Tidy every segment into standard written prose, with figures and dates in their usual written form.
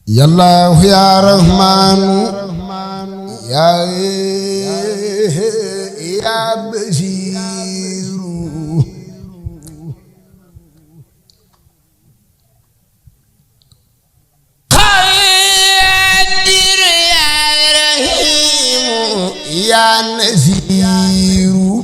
يا الله يا رحمن يا بشير قادر يا رحيم يا نذير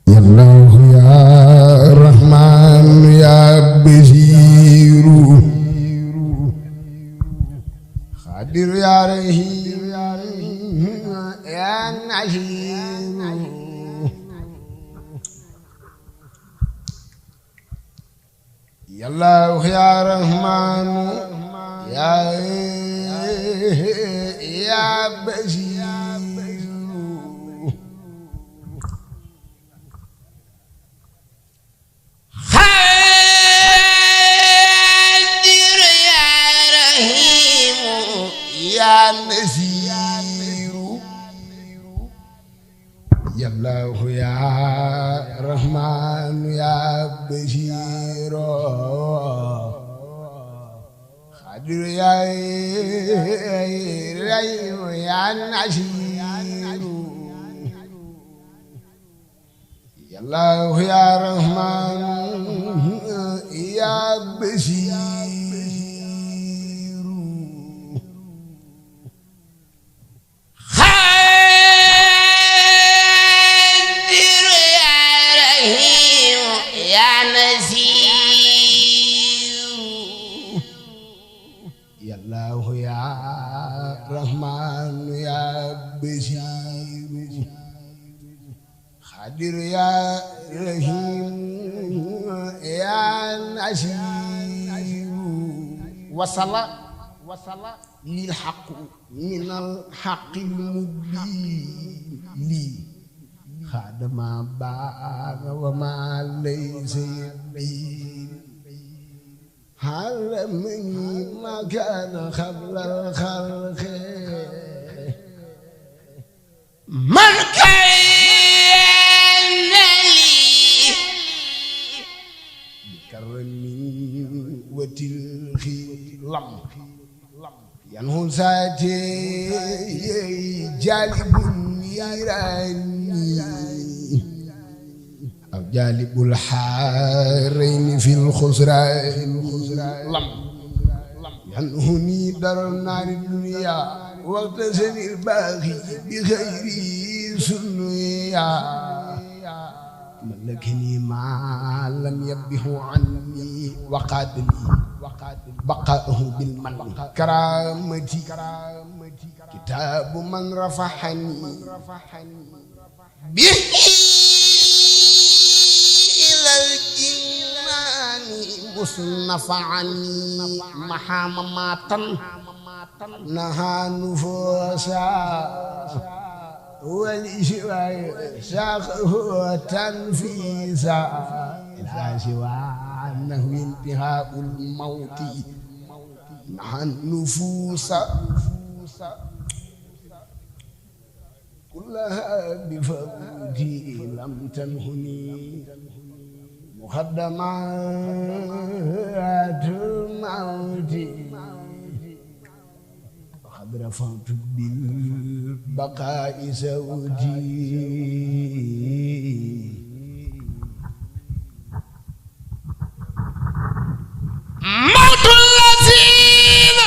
يا الله يا رحمن يا بشير قادر يا رحيم يا نذير يا الله يا رحمن يا بشير قادر يا رحيم يا نذير يا الله يا رحمن يا بشير قادر يا رحيم يا نذير يا الله يا رحمن يا بشير قادر يا رحيم يا نذير يا الله يا رحمن يا بشير قادر يا رحيم يا نذير وصل للحق من الحق المبين لي خادم ما بان وما ليس يبين علمني ما كان قبل الخلق من كان لي بكرمي وتلخي لم ينهو ساتي جالب النيراني أو جالب الحارين في الخسران لم ينهني در النار الدنيا واغتسل الباغي بخير سنيا ملكني ما لم يبه عني وقاد لي بقاءه بالمن كرامتي كتاب من رفعني به إلى الجنان مصنف عني محامة نهى نفوسا ولشواي ساقه تنفيسا إلى سوى أنه انتهاء الموت نهى النفوس كلها بفوتي لم تنهني مقدمات الموت وقد رفعت بالبقاء زوجي موت الذين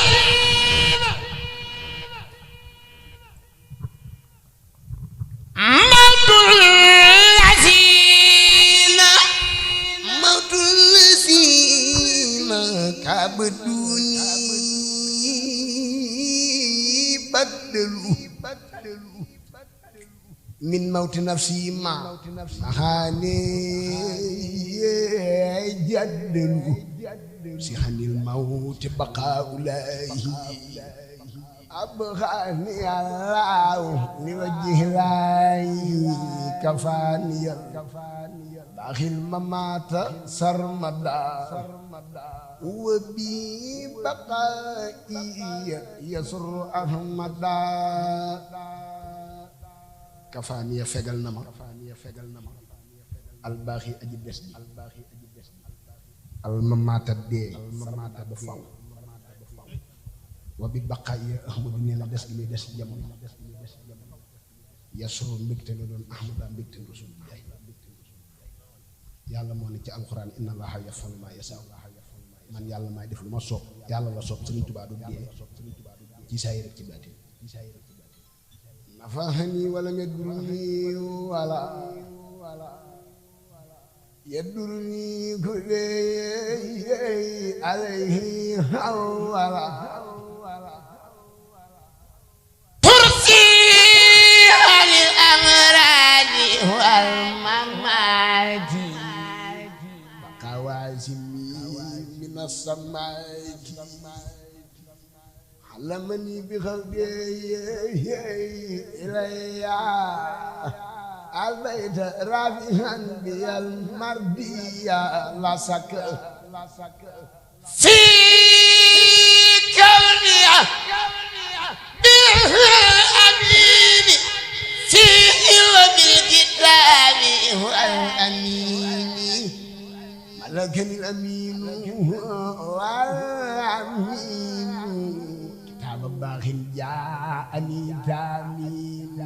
كابدوني بدلوا من موت نفسي ما هاني جدلوا سيحن الموت بقاء الله أبغاني الله لوجه الله كفاني داخل ممات سرمدا وبي بقائي يسر أحمدا kafaaniya fegal na ma albaaxi aji des bi almamaata dee sarmata ba faw wa bi baqaay ya ahmadu nee na des gi muy des jamono yasuru mbégte la doon ahmada mbégte rasulullah yàlla moo ne ci alxuraan inna allaha yafalu ma yasaa man yàlla maay def lu ma soob yàlla la soob Sëriñ Tuubaa du dee ci saay rek ci baati nafahani wala yadurni wala yadurni kulli alayhi wala tursi anil amrani wal mamati kawasimi min as-samati علمني بخلقي إليا البيت رافعا بي المردية لا سك في كوني بالأمين فيه وبالكتاب هو الأمين ملكني الأمين والأمين باخن جاءني تامين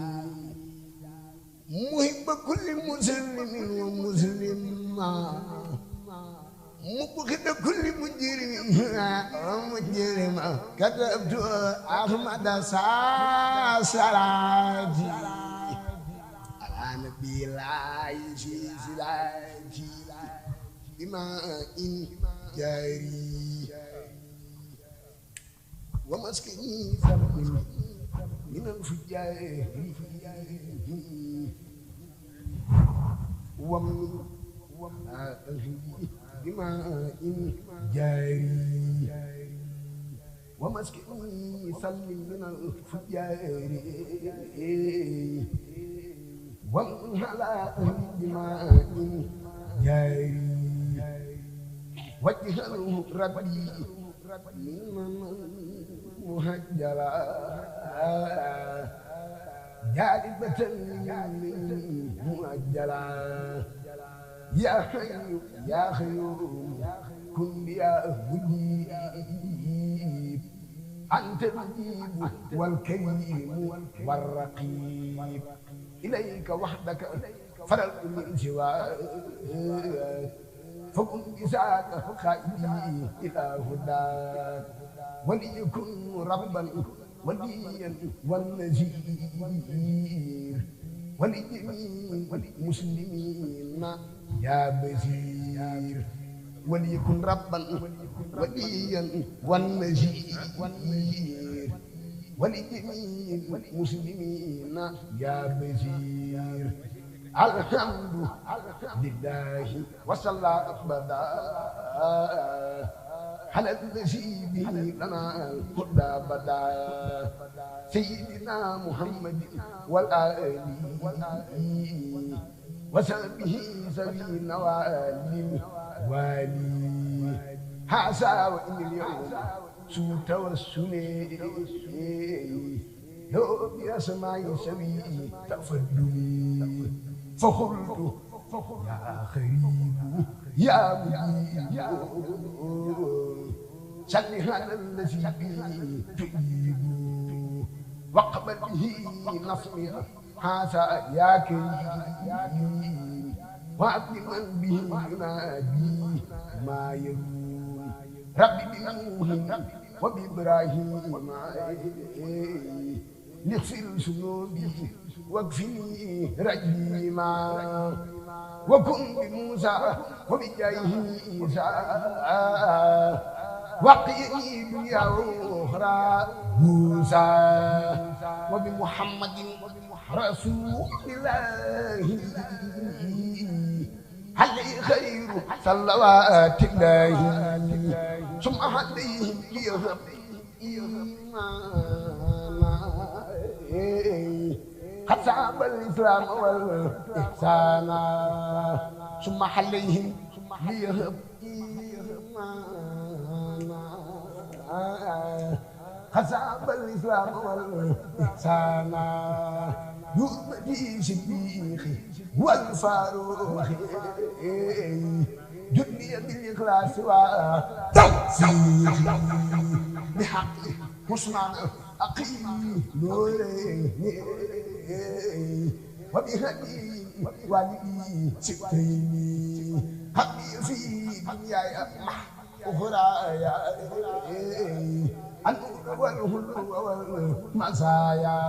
محب كل مسلم ومسلمة مبغض كل مجرم ومجرمة كتبت أحمد صلاتي على نبي الله في صلاتي بماء جاري ومسكني من الفجار ومن بماء جاري ومسكني سلم من الفجار ومن على بماء جاري وجهه ربي مهجرا جالبة مهجرا يا حي يا خيوم كن يا مجيب أنت المجيب والكريم والرقيب إليك وحدك فرق من سواك فكن بساك خائدي إلى هداك وليكن ربا وليا والنذير ولجميع المسلمين يا بشير وليكن ربا وليا والنذير ولجميع المسلمين يا بشير الحمد لله وصلى أبدا على الذي به لنا الهدى بدا سيدنا محمد والآل وصحبه سبيل النوال والي هذا وإن اليوم سوء توسلي لو بأسماء سبيل تفضلي فقلت يا خريب يا مجيب صل على الذي به تجيب وقبل به نصري هذا يا كريم وعبد من به ينادي ما يقول ربي بنوح وبإبراهيم نغفر ذنوبي واكفني رجيما وكن بموسى وبجايه عيسى وقيني دنيا أخرى موسى وبمحمد رسول الله عليه خير صلوات الله ثم عليهم ليهب قد صعب الإسلام والإحسان ثم عليهم ليهب قد صعب الإسلام والإحسان يؤمن في صديق والفاروق جدني بالإخلاص وتوفيق بحق عثمان أقيم نورين وبهدي والدي ستين حقي في دنياي أخرايا النور والهلو والمزايا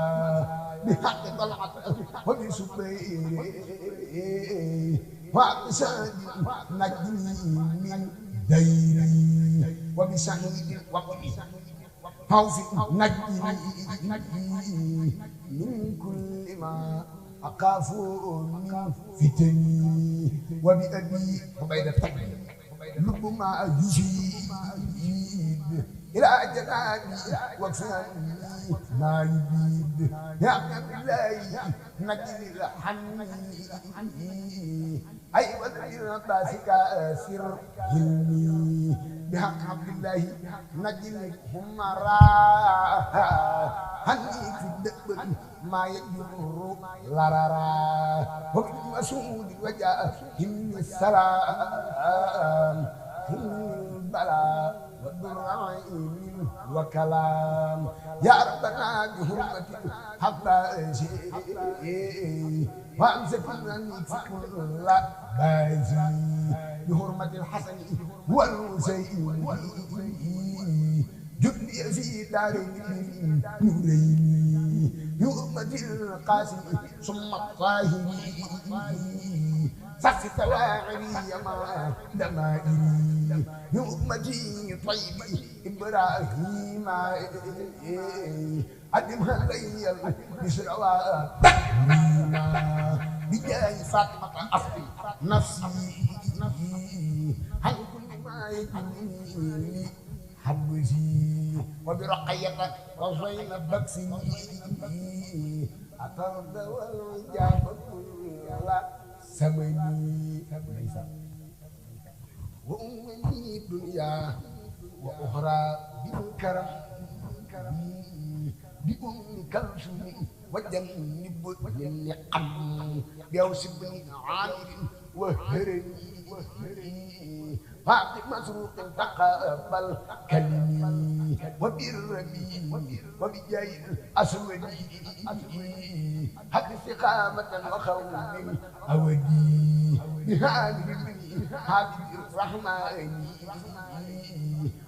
بحق طلعت وبسبيل وبسعد نجني من ديري وبسعيد وقلي خوف نجني من كل ما أخاف من فتني وبأبي عبيدة لبما يجيب إلى جنابي وفاني ما يبيد يا عبد الله نجني الحني أي ولد باسك سر علمي بحق عبد الله نجني همراء هني في الدبر ما يجر لرارا وبالمسعود وجاء هم السلام هم البلاء والدرعين وكلام يا ربنا بحرمة الحباس وأمسكنا في كل بازي بحرمة الحسن والحسين جدي في دارين نورين بحرمة القاسم ثم الطاهر صف تواعري يما دمائري بحرمتي طيب إبراهيم أدمها لي البشر والتكريم بجاه فاطمة أفضل نفسي عن كل ما يجني حبسي وبرقية وزينب بكسي أطرد والجاب كل سمني وأمني الدنيا وأخرى بالكرم بأم كلثوم وجنب النقم بأوس بن عامر وهرني فاطمة مسروق تقبل كلمي وبالربي وبجاي الأسود حق استقامة وخوف أودي بهذه بني هذه الرحمن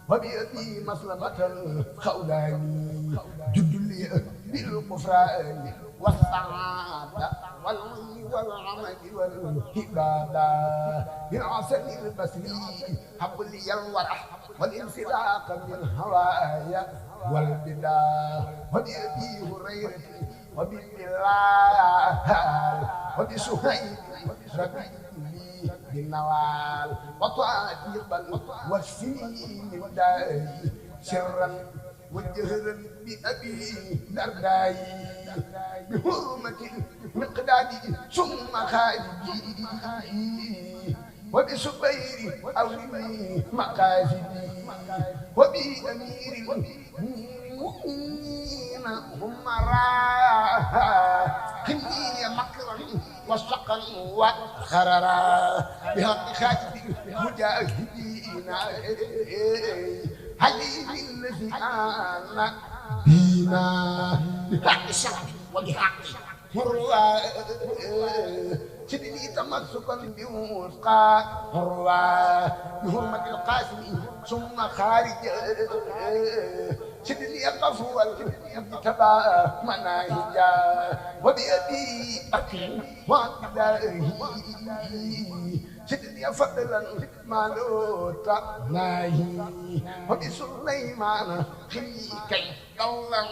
وبأبي مسلمة الخولاني جد لي بالغفران والسعادة والعلم والعمل والهبادة بالعسل البصري حب لي الورع والانسلاق من الهوايا والبدع وبأبي هريرة وبالله وبسهيل ربي بالنوال وطاعتي واشفيني من داي سرا وجهرا بأبي درداي بحرمة المقداد ثم خالدي وبسبير أولي مقاصدي وبأمير المؤمنين هم راحني مكرا وسقا وخررا بحق خالد المجاهدين حليم الذي آمن بنا بحق الشعب وبحق هروى سدني تمسكا بوثقى هروى بحرمة القاسم ثم خارج سدني قفوا المجتبى مناهجا وبيدي أكل وعبدالله سدني فضلا ما لوت ناهي وبسليمان خليكي الله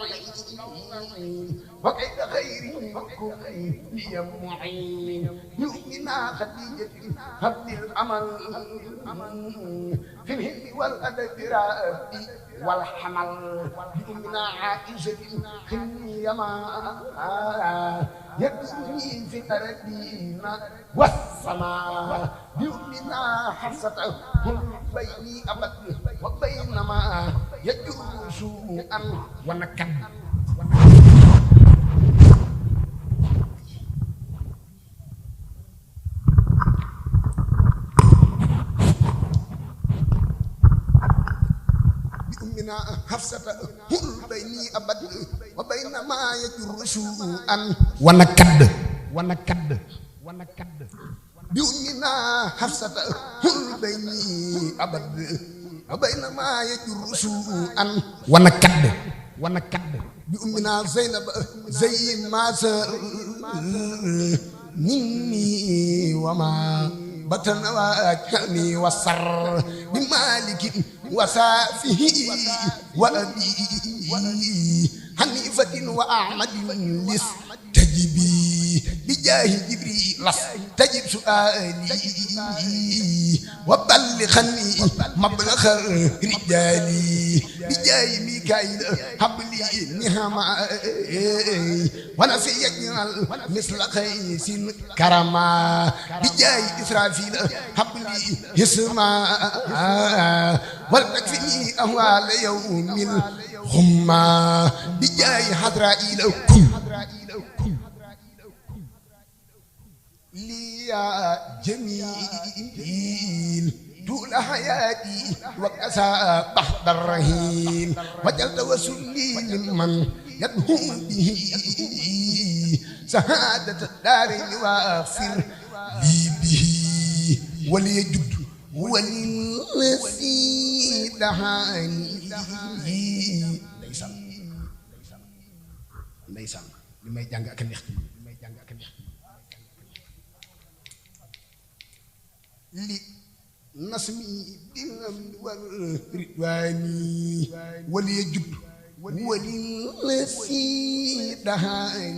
وكيد خيري وكن لي معين يؤمنا خديجة هبل الأمل في الهم والأدب رأبي والحمل بأمنا عائشة خلي يما يدني في أرضين والسماء بأمنا حفصة كل بيني أبد وبينما يجر سوءا ونكد بأمنا حفصة هل بيني أبد وبين ما يجر سوءا ونكد بأمنا حفصة هل بيني أبد وبين ما يجر سوءا ونكد بأمنا زينب زي ما سر مني وما بطن وكلني وسر بمالك وسافه وأبي حنيفة وأحمد لس تجبي بجاه جبريل تجب سؤالي وبلغني مبلغ رجالي بجاه ميكائيل حبلي نهما ونفي يجعل مثل قيس كرما بجاه إسرافيل حبلي يسمع ولتكفني أهوال يوم الغمة بجاه حضرائيل كن لي يا جميل طول حياتي وكسى بحر الرهين وجل توسلي لمن يدعو به سعادة الدارين واغفر لي به وليجد وللذي دعاني ndeysaan li may jàng ak neex li nasmi bilam wal ridwani wali yajub wali lasi dahani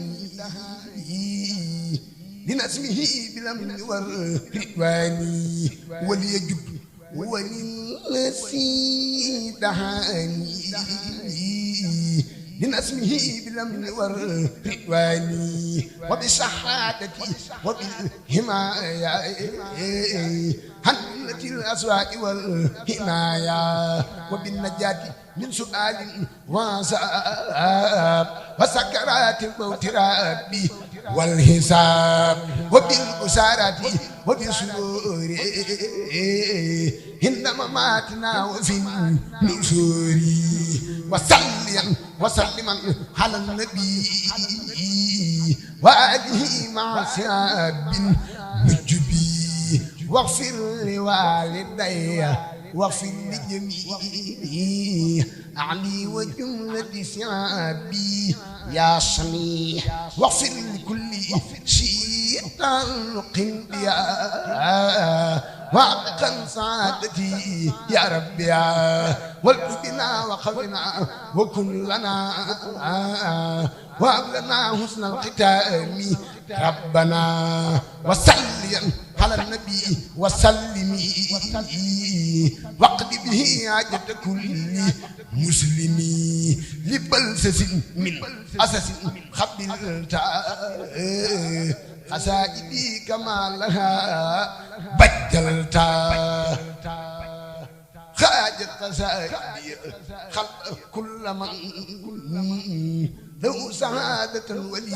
li nasmihi bilam wal ridwani wali yajub wali lasi dahani من اسمه بالأمن والرضوان وبشهادتي وبالحماية هنة الأسواق والحماية وبالنجاة من سؤال وعذاب وسكرات الموت ربي والحساب وبالبشارة وبالسرور هند مماتنا وفي النشور وسلما على النبي وآله مع ساب نجبي واغفر لوالدي واغفر لجميع أعلي وجملة سعابي يا سميع واغفر لكل شيطان قلبي وعبقا سعادتي يا ربي والقبنا وقبنا وكن لنا وهب لنا حسن الختام ربنا وسلم على النبي وسلم واقض به حاجة كل مسلم لبلسس من أسس قبلت قصائدي كما لها بجلت خاجت قصائدي خلق كل من له سعادة الولي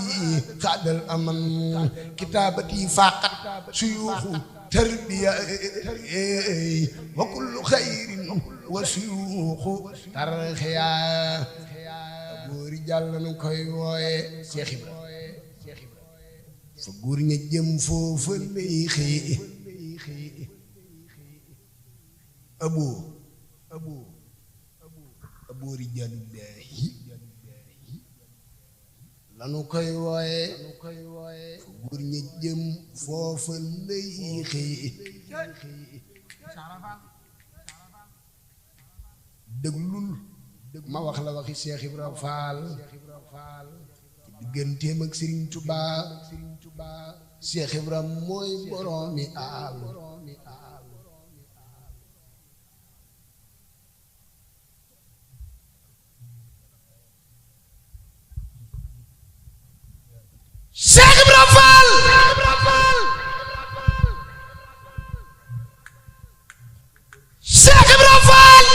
خاد الأمن كتابتي فاقت شيوخ تربية وكل خير وشيوخ ترخيا أبو رجال نكوي وي شيخ فغور ña jëm foofu lay xëy abu rijaalullaahi lanu koy wooye fu góor ña jëm foofa lay xëy déglul ma wax la waxi Cheikh Ibra Fall ci digganteem ak Serigne Touba Cheikh Ibra mooy boroomi aal Cheikh Ibra Fall Cheikh Ibra Fall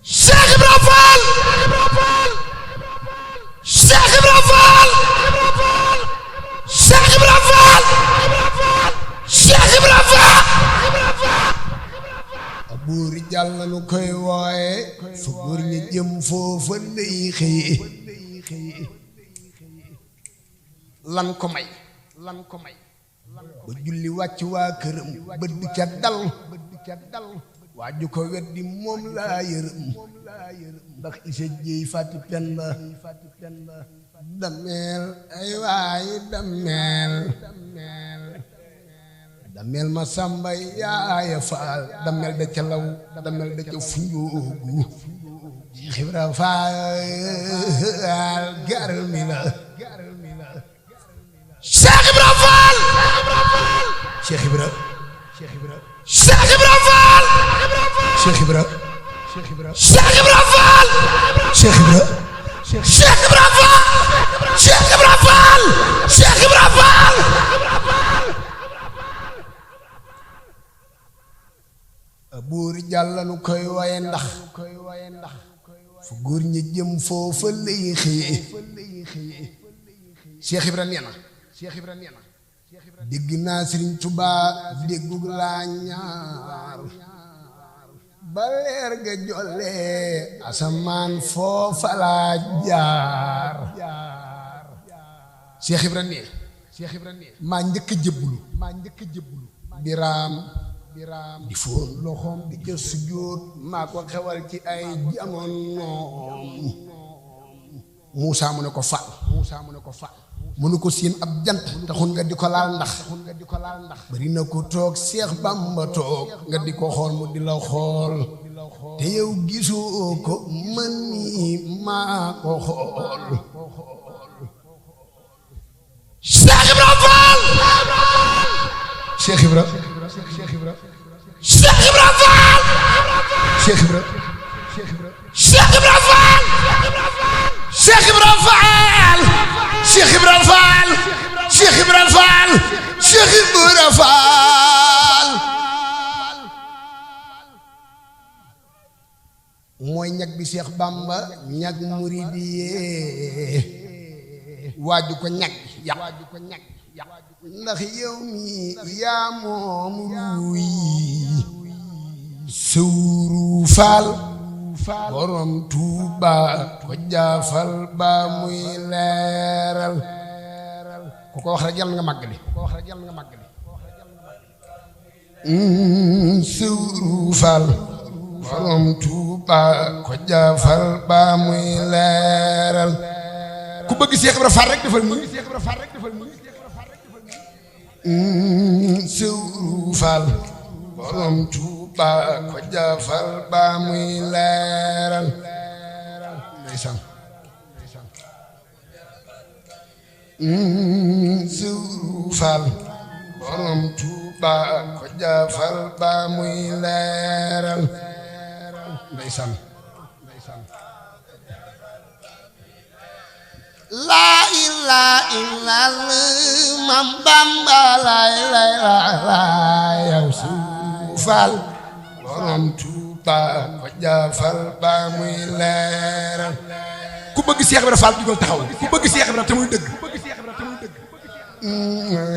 Cheikh Ibra Fall Cheikh Ibra Fall Cheikh Ibra Fall Cheikh Ibra Fall Abu koy wooye fu góor ñi jëm foofa lay xëye lan ko may ba julli wàcc waa këram bët du ca dal waaju ko weddi moom laa yërëm ndax isa jéey fàtti pen la dameel ay waay dameel ma samba yaaya faal dameel da ca law dameel da ca funjoogu xibra faal garal mi la Cheikh Ibra Fall Cheikh Ibra Cheikh Ibra Fall Cheikh Ibra Cheikh Ibra Fall Cheikh Ibra Cheikh Ibra Fall Cheikh Ibra Fall Cheikh Ibra Fall buur jàlla nu koy waye ndax fu góor ñi jëm foofa lay xëye Cheikh Ibra nee na dégg naa Sëriñ Tuubaa déggug laa ñaar ba leer ga jollee asamaan foofa laa jaar Cheikh Ibra nee maa njëkk a jëbbulu biraam di fóon loxoom di ca sujjóot maa ko xewal ci ay jamonoom Muusaa mu ne ko fal mu ne ko siin ab jant taxul nga di ko laal ndax bari na ko toog Seex Bamba toog nga di ko xool mu di la xool te yow gisoo ko man nii maa ko xool Cheikh Ibra Fall Cheikh Ibra Cheikh Ibra Fall Cheikh Ibra Cheikh Ibra Fall Cheikh Ibra Fall Cheikh Ibra Fall Cheikh Ibra Fall Cheikh Ibra Fall mooy ñag bi Cheikh Bamba ñag muridiyee waaju ko ñag yàq ndax yow mi yaa moom ruuy sëwru Fall borom Tuuba ko jaafal ba muy leeral ku ko wax rek yàlla nga màggali sëwru Fall borom Tuuba ko jaafal ba muy leeral ku bëgg Cheikh Ibra Fall rek defal nii sëwru Fall borom Tuuba ko jaafal ba muy leeral ndeysaan sëwru Fall borom Tuuba ko jaafal ba muy leeral ndeysaan laa ilaaha illallaah Mam Bamba lay yow sëwru Fall borom Tuuba ko jaafal ba muy leeral ku bëgg Cheikh Ibra Fall jugal taxaw ku bëgg Cheikh Ibra te muy dëgg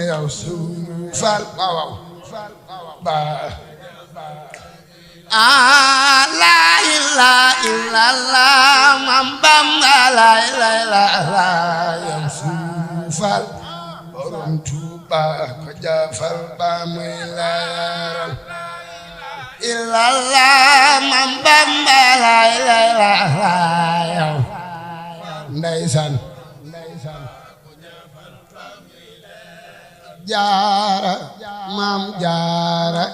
yow sëwru Fall waaw ba laa ilaaha illallaah Mam Bamba lay yow sëwru Fall borom Tuuba ko jaafal ba muy leeral illallaah Mam Bamba lay yow ndeysaan jaara maam jaara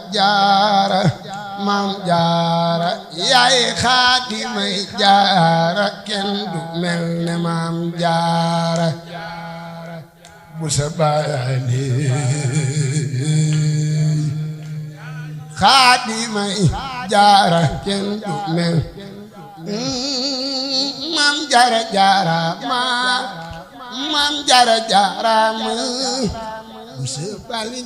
maam jaara yaay xaatimay jaara kenn du mel ne maam jaara bu sa baale xaatimay jaara kenn du mel maam jaara maam jaara ma bu sa baale